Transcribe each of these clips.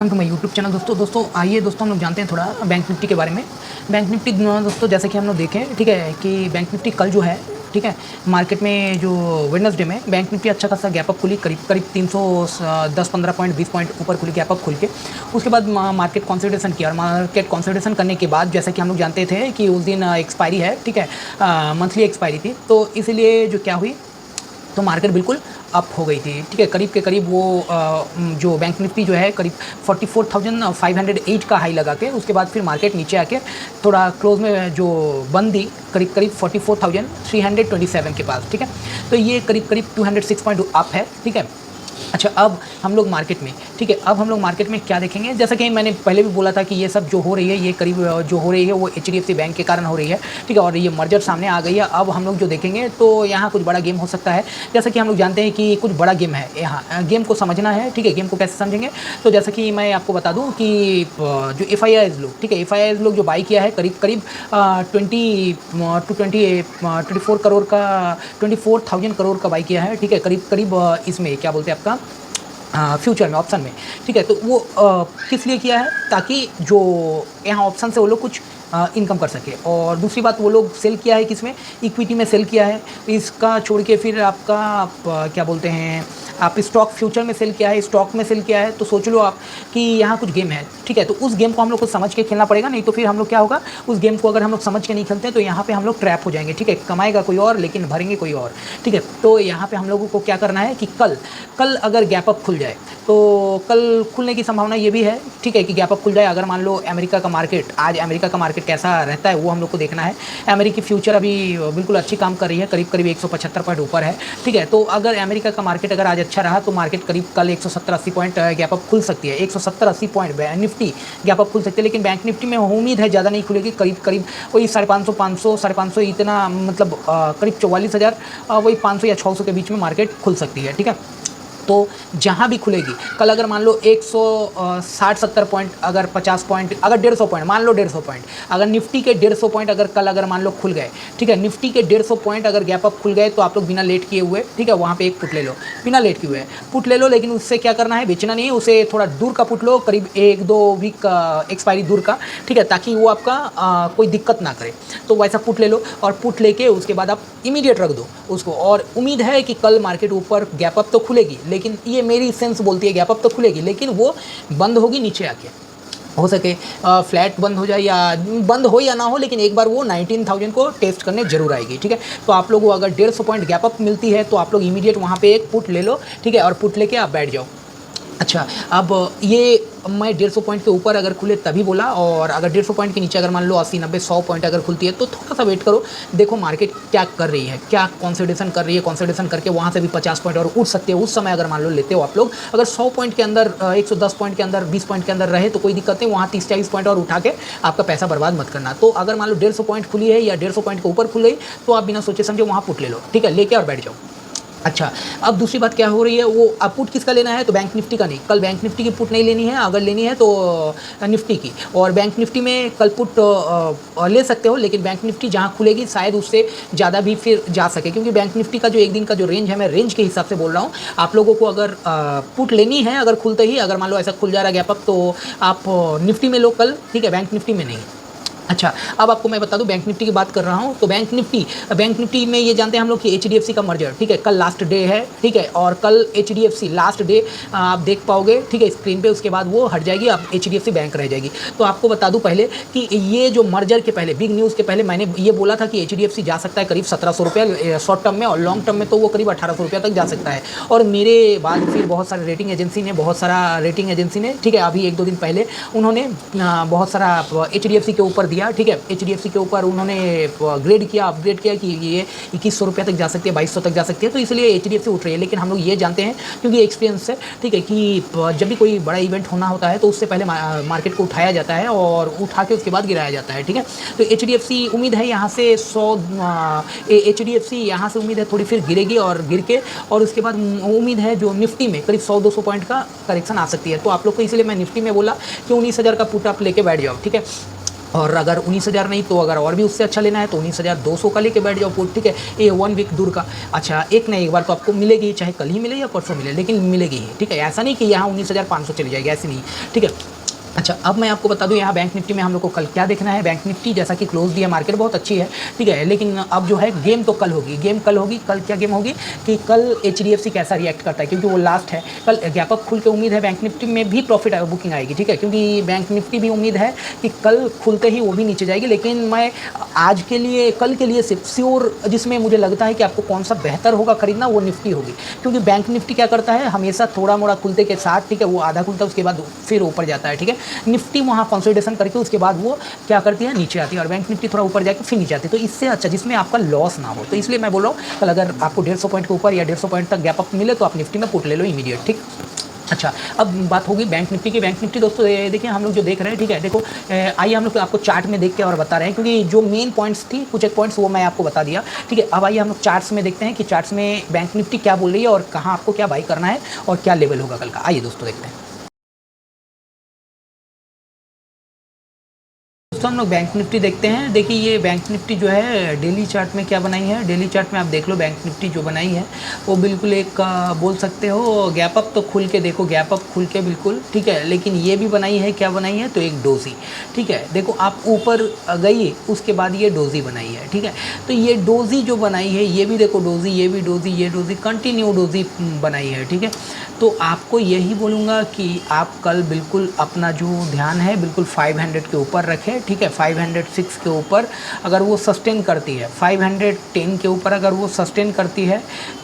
Welcome to my YouTube channel. दोस्तों आइए दोस्तों हम लोग जानते हैं थोड़ा बैंक निफ्टी के बारे में। बैंक निफ्टी दोस्तों जैसे कि हम लोग देखें, ठीक है, कि बैंक निफ्टी कल जो है, ठीक है, मार्केट में जो वेडनेसडे में बैंक निफ्टी अच्छा खासा गैप अप खुली, करीब 310-15 पॉइंट 20 पॉइंट ऊपर खुली गैप अप खुल के। उसके बाद मार्केट कंसोलिडेशन किया और मार्केट कंसोलिडेशन करने के बाद जैसे कि हम लोग जानते थे कि उस दिन एक्सपायरी है, ठीक है, मंथली एक्सपायरी थी, तो इसीलिए जो क्या हुई, तो मार्केट बिल्कुल अप हो गई थी, ठीक है। करीब के करीब वो जो बैंक निफ्टी जो है करीब 44,508 का हाई लगा के उसके बाद फिर मार्केट नीचे आके थोड़ा क्लोज में जो बंद दी करीब 44,327 के पास, ठीक है। तो ये करीब 206 पॉइंट अप है, ठीक है। अच्छा, अब हम लोग मार्केट में, ठीक है, अब हम लोग मार्केट में क्या देखेंगे, जैसा कि मैंने पहले भी बोला था कि ये सब जो हो रही है, ये करीब जो हो रही है वो HDFC बैंक के कारण हो रही है, ठीक है, और ये मर्जर सामने आ गई है। अब हम लोग जो देखेंगे तो यहाँ कुछ बड़ा गेम हो सकता है। जैसा कि हम लोग जानते हैं कि कुछ बड़ा गेम है, यहाँ गेम को समझना है, ठीक है। गेम को कैसे समझेंगे, तो जैसा कि मैं आपको बता दूँ कि जो FIIs लोग, ठीक है, FIIs लोग जो बाई किया है करीब 24 करोड़ का, 24,000 करोड़ का बाई किया है, ठीक है, करीब इसमें क्या बोलते हैं आपका फ्यूचर में, ऑप्शन में, ठीक है। तो वो किस लिए किया है, ताकि जो यहाँ ऑप्शन से वो लोग कुछ इनकम कर सके। और दूसरी बात, वो लोग सेल किया है किसमें, इक्विटी में सेल किया है। तो इसका छोड़ के फिर आपका क्या बोलते हैं, आप स्टॉक फ्यूचर में सेल किया है, स्टॉक में सेल किया है। तो सोच लो आप कि यहाँ कुछ गेम है, ठीक है। तो उस गेम को हम लोग को समझ के खेलना पड़ेगा, नहीं तो फिर हम लोग क्या होगा, उस गेम को अगर हम लोग समझ के नहीं खेलते हैं तो यहाँ पे हम लोग ट्रैप हो जाएंगे, ठीक है। कमाएगा कोई और लेकिन भरेंगे कोई और, ठीक है। तो यहाँ पे हम लोगों को क्या करना है कि कल अगर गैप अप खुल जाए, तो कल खुलने की संभावना ये भी है, ठीक है, कि गैप अप खुल जाए। अगर मान लो अमेरिका का मार्केट, आज अमेरिका का मार्केट कैसा रहता है वो हम लोग को देखना है। अमेरिकी फ्यूचर अभी बिल्कुल अच्छी काम कर रही है, करीब 175 पॉइंट ऊपर है, ठीक है। तो अगर अमेरिका का मार्केट अगर आज अच्छा रहा तो मार्केट करीब कल 170-80 पॉइंट गैप अप खुल सकती है, 170-80 पॉइंट निफ्टी गैप अप खुल सकती है। लेकिन बैंक निफ्टी में उम्मीद है ज़्यादा नहीं खुलेगी, करीब वही 550 इतना, मतलब करीब 44,000, वही 500 या 600 के बीच में मार्केट खुल सकती है, ठीक है। तो जहाँ भी खुलेगी कल, अगर मान लो 160-70 पॉइंट, अगर 50 पॉइंट, अगर 150 पॉइंट, मान लो 150 पॉइंट, अगर निफ्टी के 150 पॉइंट अगर कल अगर मान लो खुल गए, ठीक है, निफ्टी के 150 पॉइंट अगर गैप अप खुल गए, तो आप लोग बिना लेट किए हुए, ठीक है, वहाँ पे एक पुट ले लो, बिना लेट किए हुए पुट ले लो। लेकिन उससे क्या करना है, बेचना नहीं है, उसे थोड़ा दूर का पुट लो, करीब 1-2 वीक एक्सपायरी दूर का, ठीक है, ताकि वो आपका कोई दिक्कत ना करे। तो वैसा पुट ले लो और पुट लेके उसके बाद आप इमीडिएट रख दो उसको। और उम्मीद है कि कल मार्केट ऊपर गैप अप तो खुलेगी, लेकिन ये मेरी सेंस बोलती है गैप अप तो खुलेगी, लेकिन वो बंद होगी नीचे आके। हो सके फ्लैट बंद हो जाए, या बंद हो या ना हो, लेकिन एक बार वो 19,000 को टेस्ट करने जरूर आएगी, ठीक है। तो आप लोगों को अगर 150 पॉइंट गैप अप मिलती है तो आप लोग इमीडिएट वहाँ पे एक पुट ले लो, ठीक है, और पुट लेके आप बैठ जाओ। अच्छा, अब ये मैं 150 पॉइंट के ऊपर अगर खुले तभी बोला, और अगर 150 पॉइंट के नीचे अगर मान लो 80-90-100 पॉइंट अगर खुलती है तो थोड़ा सा वेट करो, देखो मार्केट क्या कर रही है, क्या कंसोलिडेशन कर रही है। कंसोलिडेशन करके वहाँ से भी 50 पॉइंट और उठ सकते हो। उस समय अगर मान लो लेते हो आप लोग, अगर 100 पॉइंट के अंदर, 110 पॉइंट के अंदर, 20 पॉइंट के अंदर रहे तो कोई दिक्कत नहीं, वहाँ 30-40 पॉइंट और उठा के आपका पैसा बर्बाद मत करना। तो अगर मान लो 150 पॉइंट खुली है या 150 पॉइंट के ऊपर खुल गई, तो आप बिना सोचे समझे वहाँ पुट ले लो, ठीक है, लेके और बैठ जाओ। अच्छा, अब दूसरी बात क्या हो रही है, वो अब पुट किसका लेना है, तो बैंक निफ्टी का नहीं, कल बैंक निफ्टी की पुट नहीं लेनी है। अगर लेनी है तो निफ्टी की, और बैंक निफ्टी में कल पुट ले सकते हो, लेकिन बैंक निफ्टी जहाँ खुलेगी शायद उससे ज़्यादा भी फिर जा सके, क्योंकि बैंक निफ्टी का जो एक दिन का जो रेंज है, मैं रेंज के हिसाब से बोल रहा हूँ। आप लोगों को अगर पुट लेनी है, अगर खुलते ही, अगर मान लो ऐसा खुल जा रहा है गैप अप, तो आप निफ्टी में लो कल, ठीक है, बैंक निफ्टी में नहीं। अच्छा, अब आपको मैं बता दूं, बैंक निफ्टी की बात कर रहा हूं, तो बैंक निफ्टी में ये जानते हैं हम लोग कि HDFC का मर्जर, ठीक है, कल लास्ट डे है, ठीक है, और कल HDFC लास्ट डे आप देख पाओगे, ठीक है, स्क्रीन पे। उसके बाद वो हट जाएगी, अब HDFC बैंक रह जाएगी। तो आपको बता दूं पहले कि ये जो मर्जर के पहले, बिग न्यूज़ के पहले मैंने ये बोला था कि HDFC जा सकता है करीब 1,700 रुपये शॉर्ट टर्म में, और लॉन्ग टर्म में तो वो करीब 1,800 रुपये तक जा सकता है। और मेरे बाद फिर बहुत सारे रेटिंग एजेंसी ने, ठीक है, अभी 1-2 दिन पहले उन्होंने बहुत सारा HDFC के ऊपर दिया, ठीक है, HDFC के ऊपर उन्होंने अपग्रेड किया कि ये 2,100 रुपये तक जा सकती है, 2,200 तक जा सकती है। तो इसलिए HDFC उठ रही है। लेकिन हम लोग ये जानते हैं, क्योंकि एक्सपीरियंस से, ठीक है, कि जब भी कोई बड़ा इवेंट होना होता है तो उससे पहले मार्केट को उठाया जाता है और उठा के उसके बाद गिराया जाता है, ठीक है। तो HDFC उम्मीद है यहाँ से HDFC यहाँ से उम्मीद है थोड़ी फिर गिरेगी, और गिर के और उसके बाद उम्मीद है जो निफ्टी में करीब 100-200 पॉइंट का करेक्शन आ सकती है। तो आप लोग को इसलिए मैं निफ्टी में बोला कि 19,000 का पुट आप लेके बैठ जाओ, ठीक है। और अगर 19,000 नहीं तो अगर और भी उससे अच्छा लेना है तो 19,200 का लेके बैठ जाओ पुट, ठीक है। ये 1 वीक दूर का। अच्छा, एक ना एक बार तो आपको मिलेगी ही, चाहे कल ही मिले या परसों मिले, लेकिन मिलेगी ही, ठीक है। ऐसा नहीं कि यहाँ 19,500 चली जाएगी, ऐसी नहीं, ठीक है। अच्छा, अब मैं आपको बता दूं यहाँ बैंक निफ्टी में हम लोग को कल क्या देखना है। बैंक निफ्टी जैसा कि क्लोज दिया, मार्केट बहुत अच्छी है, ठीक है, लेकिन अब जो है गेम तो कल होगी। गेम कल होगी। कल क्या गेम होगी कि कल HDFC कैसा रिएक्ट करता है, क्योंकि वो लास्ट है। कल गैप अप खुल के उम्मीद है बैंक निफ्टी में भी प्रॉफिट बुकिंग आएगी, ठीक है, क्योंकि बैंक निफ्टी भी उम्मीद है कि कल खुलते ही वो भी नीचे जाएगी। लेकिन मैं आज के लिए, कल के लिए सिर्फ श्योर जिसमें मुझे लगता है कि आपको कौन सा बेहतर होगा खरीदना, वो निफ्टी होगी, क्योंकि बैंक निफ्टी क्या करता है हमेशा थोड़ा मोड़ा खुलते के साथ, ठीक है, वो आधा खुलता है उसके बाद फिर ऊपर जाता है, ठीक है। निफ्टी वहाँ कंसोलिडेशन करके उसके बाद वो क्या करती है, नीचे आती है, और बैंक निफ्टी थोड़ा ऊपर जाके फिर नीचे आती है। तो इससे अच्छा जिसमें आपका लॉस ना हो, तो इसलिए मैं बोल रहा हूँ कल अगर आपको 150 पॉइंट के ऊपर या 150 पॉइंट तक गैप अप मिले तो आप निफ्टी में पुट ले लो इमीडिएट, ठीक। अच्छा, अब बात होगी बैंक निफ्टी की। बैंक निफ्टी दोस्तों देखिए हम लोग जो देख रहे हैं, ठीक है, देखो आइए हम लोग आपको चार्ट में देख के और बता रहे हैं, क्योंकि जो मेन पॉइंट्स थी कुछ एक पॉइंट्स वो मैं आपको बता दिया, ठीक है। अब आइए हम लोग चार्ट्स में देखते हैं कि चार्ट्स में बैंक निफ्टी क्या बोल रही है और कहाँ आपको क्या बाई करना है और क्या लेवल होगा कल का। आइए दोस्तों देखते हैं। दोस्तों हम लोग बैंक निफ्टी देखते हैं। देखिए ये बैंक निफ्टी जो है डेली चार्ट में क्या बनाई है, डेली चार्ट में आप देख लो बैंक निफ्टी जो बनाई है वो बिल्कुल एक बोल सकते हो गैप अप तो खुल के देखो, गैप अप खुल के बिल्कुल, ठीक है। लेकिन ये भी बनाई है, क्या बनाई है, तो एक डोजी, ठीक है। देखो आप ऊपर गई उसके बाद ये डोजी बनाई है, ठीक है। तो ये डोजी जो बनाई है ये भी देखो डोजी, ये भी डोजी, ये डोजी, कंटिन्यू डोजी बनाई है, ठीक है। तो आपको यही बोलूँगा कि आप कल बिल्कुल अपना जो ध्यान है बिल्कुल 500 के ऊपर रखें, ठीक है। 506 के ऊपर अगर वो सस्टेन करती है, 510 के ऊपर अगर वो सस्टेन करती है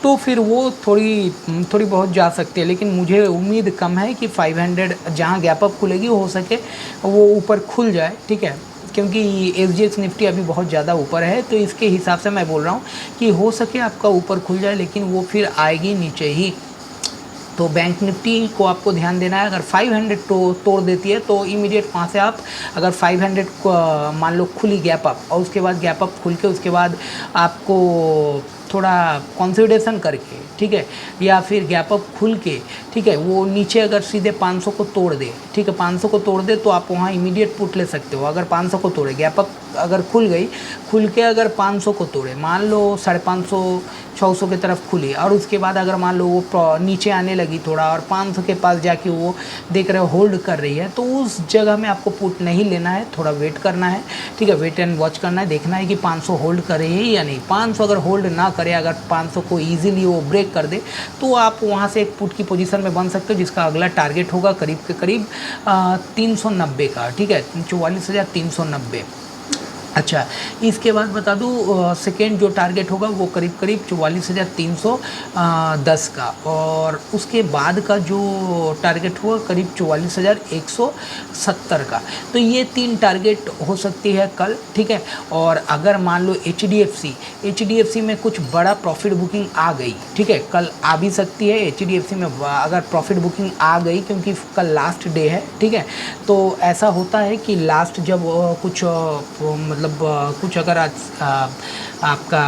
तो फिर वो थोड़ी बहुत जा सकती है, लेकिन मुझे उम्मीद कम है कि 500 जहाँ गैप अप खुलेगी हो सके वो ऊपर खुल जाए, ठीक है, क्योंकि SGX निफ्टी अभी बहुत ज़्यादा ऊपर है। तो इसके हिसाब से मैं बोल रहा हूँ कि हो सके आपका ऊपर खुल जाए, लेकिन वो फिर आएगी नीचे ही। तो बैंक निफ्टी को आपको ध्यान देना है, अगर 500 तोड़ देती है तो इमीडिएट वहाँ से आप अगर 500 को मान लो खुली गैप अप और उसके बाद गैप अप खुल के उसके बाद आपको थोड़ा कंसोलिडेशन करके, ठीक है, या फिर गैप अप खुल के, ठीक है, वो नीचे अगर सीधे 500 को तोड़ दे, ठीक है, 500 को तोड़ दे तो आप वहाँ इमीडिएट पुट ले सकते हो। अगर 500 को तोड़े, गैप अप अगर खुल गई, खुल के अगर 500 को तोड़े, मान लो 550 600 की तरफ खुली और उसके बाद अगर मान लो वो नीचे आने लगी थोड़ा और 500 के पास जाके वो देख रहे हो होल्ड कर रही है, तो उस जगह में आपको पुट नहीं लेना है, थोड़ा वेट करना है, ठीक है, वेट एंड वॉच करना है, देखना है कि 500 होल्ड करे है या नहीं। 500 अगर होल्ड ना करे, अगर 500 को ईजिली वो ब्रेक कर दे तो आप वहाँ से एक पुट की पोजीशन में बन सकते हो, जिसका अगला टारगेट होगा करीब के करीब 390 का, ठीक है, 44,390। अच्छा, इसके बाद बता दूँ सेकेंड जो टारगेट होगा वो करीब करीब 44,310 का, और उसके बाद का जो टारगेट होगा करीब 44,170 का। तो ये 3 टारगेट हो सकती है कल, ठीक है। और अगर मान लो HDFC में कुछ बड़ा प्रॉफिट बुकिंग आ गई, ठीक है, कल आ भी सकती है HDFC में अगर प्रॉफिट बुकिंग आ गई, क्योंकि कल लास्ट डे है, ठीक है। तो ऐसा होता है कि लास्ट जब कुछ कुछ अगर आपका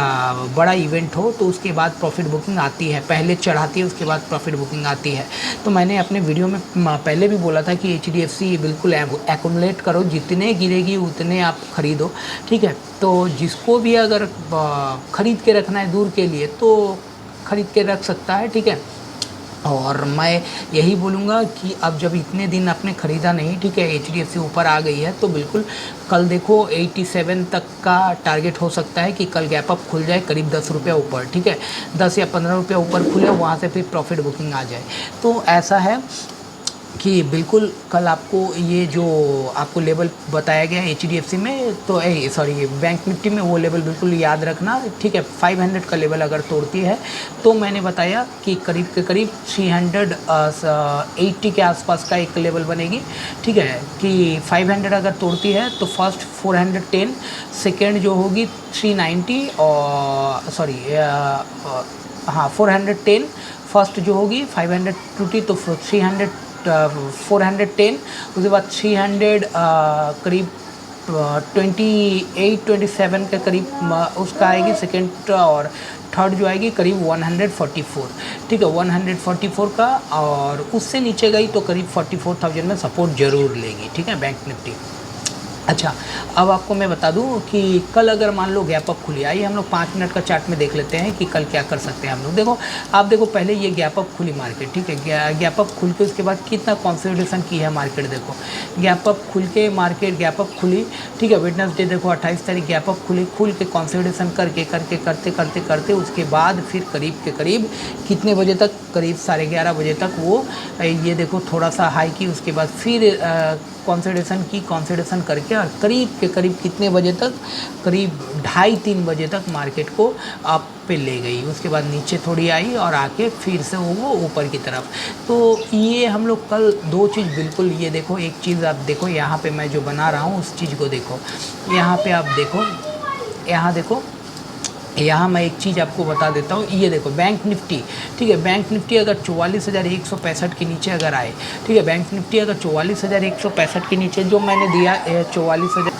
बड़ा इवेंट हो तो उसके बाद प्रॉफिट बुकिंग आती है, पहले चढ़ाती है उसके बाद प्रॉफिट बुकिंग आती है। तो मैंने अपने वीडियो में पहले भी बोला था कि HDFC बिल्कुल एक्युमुलेट करो, जितने गिरेगी उतने आप ख़रीदो, ठीक है। तो जिसको भी अगर ख़रीद के रखना है दूर के लिए तो ख़रीद के रख सकता है, ठीक है। और मैं यही बोलूँगा कि अब जब इतने दिन आपने ख़रीदा नहीं, ठीक है, HDFC ऊपर आ गई है तो बिल्कुल कल देखो 87 तक का टारगेट हो सकता है कि कल गैप अप खुल जाए करीब 10 रुपये ऊपर, ठीक है, 10 या 15 रुपये ऊपर खुले, वहाँ से फिर प्रॉफिट बुकिंग आ जाए। तो ऐसा है कि बिल्कुल कल आपको ये जो आपको लेवल बताया गया है HDFC में, तो सॉरी बैंक निफ्टी में, वो लेवल बिल्कुल याद रखना, ठीक है। 500 का लेवल अगर तोड़ती है तो मैंने बताया कि करीब के करीब 380 के आसपास का एक लेवल बनेगी, ठीक है, कि 500 अगर तोड़ती है तो फर्स्ट 410, सेकेंड जो होगी 390 और सॉरी हाँ 410 फर्स्ट जो होगी, 500 टूटी तो 410, उसके बाद 300 करीब 28-27 के करीब उसका आएगी सेकेंड, और थर्ड जो आएगी करीब 144, ठीक है, 144 का, और उससे नीचे गई तो करीब 44,000 में सपोर्ट जरूर लेगी, ठीक है, बैंक निफ्टी। अच्छा, अब आपको मैं बता दूँ कि कल अगर मान लो गैप अप खुली, आइए हम लोग 5 मिनट का चार्ट में देख लेते हैं कि कल क्या कर सकते हैं हम लोग। देखो, आप देखो पहले ये गैप अप खुली मार्केट, ठीक है, गैप अप खुल के उसके बाद कितना कंसोलिडेशन की है मार्केट। देखो गैप अप खुल के मार्केट गैप अप खुली, ठीक है, वेडनेसडे देखो 28 तारीख गैप अप खुली, खुल के कंसोलिडेशन करते उसके बाद फिर करीब के करीब कितने बजे तक, करीब 11:30 बजे तक वो ये देखो थोड़ा सा हाई की, उसके बाद फिर कंसोलिडेशन करके और करीब के करीब कितने बजे तक, करीब 2:30-3 बजे तक मार्केट को अप पे ले गई। उसके बाद नीचे थोड़ी आई और आके फिर से वो ऊपर की तरफ। तो ये हम लोग कल दो चीज़ बिल्कुल, ये देखो एक चीज़ आप देखो यहाँ पे मैं जो बना रहा हूँ उस चीज़ को देखो, यहाँ पे आप देखो, यहाँ देखो, यहाँ मैं एक चीज़ आपको बता देता हूँ। ये देखो बैंक निफ्टी, ठीक है, बैंक निफ्टी अगर 44,165 के नीचे अगर आए, ठीक है, बैंक निफ्टी अगर 44,165 के नीचे जो मैंने दिया 44,000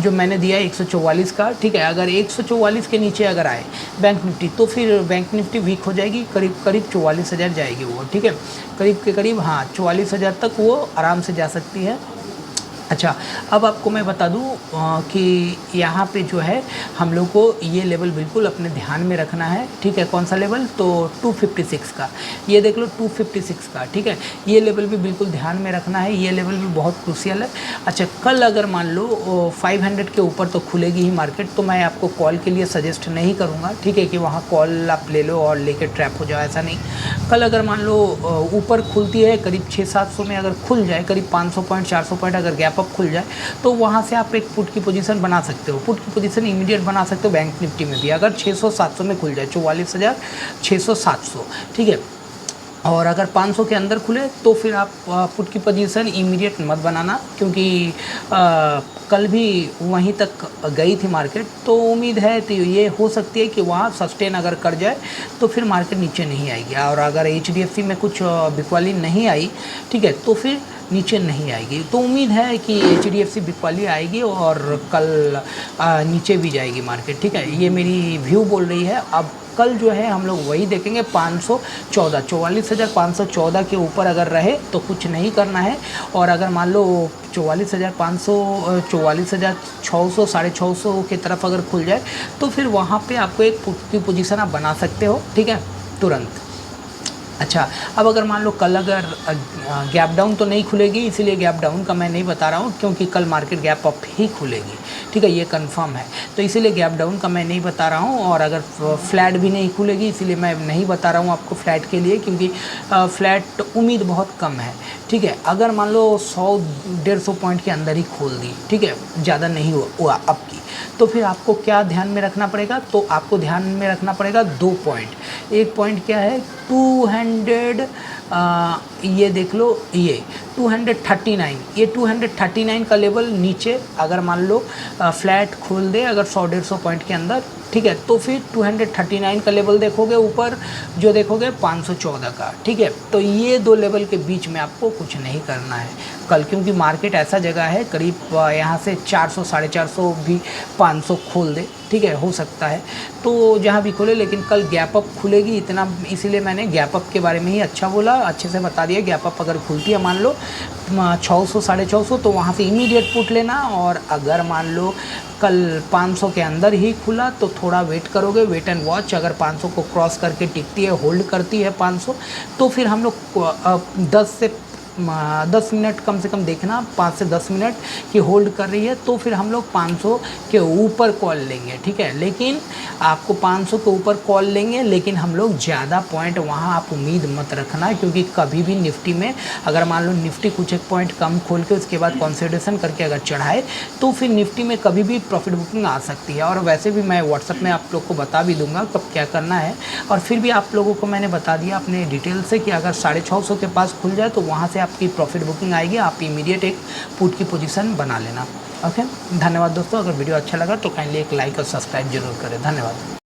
जो मैंने दिया 144 का, ठीक है, अगर 144 के नीचे अगर आए बैंक निफ्टी तो फिर बैंक निफ्टी वीक हो जाएगी, करीब करीब 44,000 जाएगी वो, ठीक है, करीब के करीब, हाँ 44,000 तक वो आराम से जा सकती है। अच्छा, अब आपको मैं बता दूं कि यहाँ पे जो है हम लोग को ये लेवल बिल्कुल अपने ध्यान में रखना है, ठीक है, कौन सा लेवल, तो 256 का, ये देख लो 256 का, ठीक है, ये लेवल भी बिल्कुल ध्यान में रखना है, ये लेवल भी बहुत क्रूशियल है। अच्छा, कल अगर मान लो 500 के ऊपर तो खुलेगी ही मार्केट, तो मैं आपको कॉल के लिए सजेस्ट नहीं करूँगा, ठीक है, कि वहाँ कॉल आप ले लो और लेके ट्रैप हो जाओ, ऐसा नहीं। कल अगर मान लो ऊपर खुलती है करीब 600-700 में अगर खुल जाए, करीब 500 पॉइंट 400 पॉइंट अगर गैप अप खुल जाए तो वहाँ से आप एक पुट की पोजीशन बना सकते हो, पुट की पोजीशन इमीडिएट बना सकते हो बैंक निफ्टी में भी, अगर 600-700 में खुल जाए, 44,600-700, ठीक है, और अगर 500 के अंदर खुले तो फिर आप पुट की पोजीशन इमीडिएट मत बनाना, क्योंकि कल भी वहीं तक गई थी मार्केट, तो उम्मीद है तो ये हो सकती है कि वहाँ सस्टेन अगर कर जाए तो फिर मार्केट नीचे नहीं आएगी, और अगर HDFC में कुछ बिकवाली नहीं आई, ठीक है, तो फिर नीचे नहीं आएगी। तो उम्मीद है कि HDFC बिकवाली आएगी और कल नीचे भी जाएगी मार्केट, ठीक है, ये मेरी व्यू बोल रही है। अब कल जो है हम लोग वही देखेंगे 514, 44,514 के ऊपर अगर रहे तो कुछ नहीं करना है, और अगर मान लो 44,500, 44,600, 650 के तरफ अगर खुल जाए तो फिर वहाँ पे आपको एक पुट की पोजीशन आप बना सकते हो, ठीक है, तुरंत। अच्छा, अब अगर मान लो कल अगर गैप डाउन तो नहीं खुलेगी, इसीलिए गैप डाउन का मैं नहीं बता रहा हूँ, क्योंकि कल मार्केट गैप अप ही खुलेगी, ठीक है, ये कंफर्म है, तो इसीलिए गैप डाउन का मैं नहीं बता रहा हूँ। और अगर फ्लैट भी नहीं खुलेगी, इसीलिए मैं नहीं बता रहा हूँ आपको फ्लैट के लिए, क्योंकि फ्लैट उम्मीद बहुत कम है, ठीक है। अगर मान लो 100-150 पॉइंट के अंदर ही खोल दी, ठीक है, ज़्यादा नहीं हुआ अब की, तो फिर आपको क्या ध्यान में रखना पड़ेगा, तो आपको ध्यान में रखना पड़ेगा 2 पॉइंट। एक पॉइंट क्या है, 200, ये देख लो, ये 239, ये 239 का लेवल नीचे अगर मान लो फ्लैट खोल दे अगर 100-150 पॉइंट के अंदर, ठीक है, तो फिर 239 का लेवल देखोगे, ऊपर जो देखोगे 514 का, ठीक है। तो ये दो लेवल के बीच में आपको कुछ नहीं करना है कल, क्योंकि मार्केट ऐसा जगह है करीब यहाँ से 400, 450 भी 500 खोल दे, ठीक है, हो सकता है, तो जहाँ भी खोले, लेकिन कल गैप अप खुलेगी इतना, इसीलिए मैंने गैप अप के बारे में ही अच्छा बोला, अच्छे से बता दिया। गैप अप अगर खुलती है मान लो 600, 650, तो वहाँ से इमीडिएट पुट लेना, और अगर मान लो कल 500 के अंदर ही खुला तो थोड़ा वेट करोगे, वेट एंड वॉच, अगर 500 को क्रॉस करके टिकती है, होल्ड करती है 500, तो फिर हम लोग 10 मिनट कम से कम देखना, 5 से 10 मिनट की होल्ड कर रही है, तो फिर हम लोग 500 के ऊपर कॉल लेंगे, ठीक है, लेकिन आपको 500 के ऊपर कॉल लेंगे, लेकिन हम लोग ज़्यादा पॉइंट वहाँ आप उम्मीद मत रखना, क्योंकि कभी भी निफ्टी में अगर मान लो निफ्टी कुछ एक पॉइंट कम खोल के उसके बाद कंसोलिडेशन करके अगर चढ़ाए, तो फिर निफ्टी में कभी भी प्रॉफिट बुकिंग आ सकती है। और वैसे भी मैं व्हाट्सअप में आप लोग को बता भी दूंगा कब क्या करना है, और फिर भी आप लोगों को मैंने बता दिया अपने डिटेल से कि अगर 650 के पास खुल जाए तो वहाँ से आपकी प्रॉफिट बुकिंग आएगी, आप इमीडिएट एक पुट की पोजीशन बना लेना। ओके, धन्यवाद दोस्तों। अगर वीडियो अच्छा लगा तो काइंडली एक लाइक और सब्सक्राइब जरूर करें। धन्यवाद।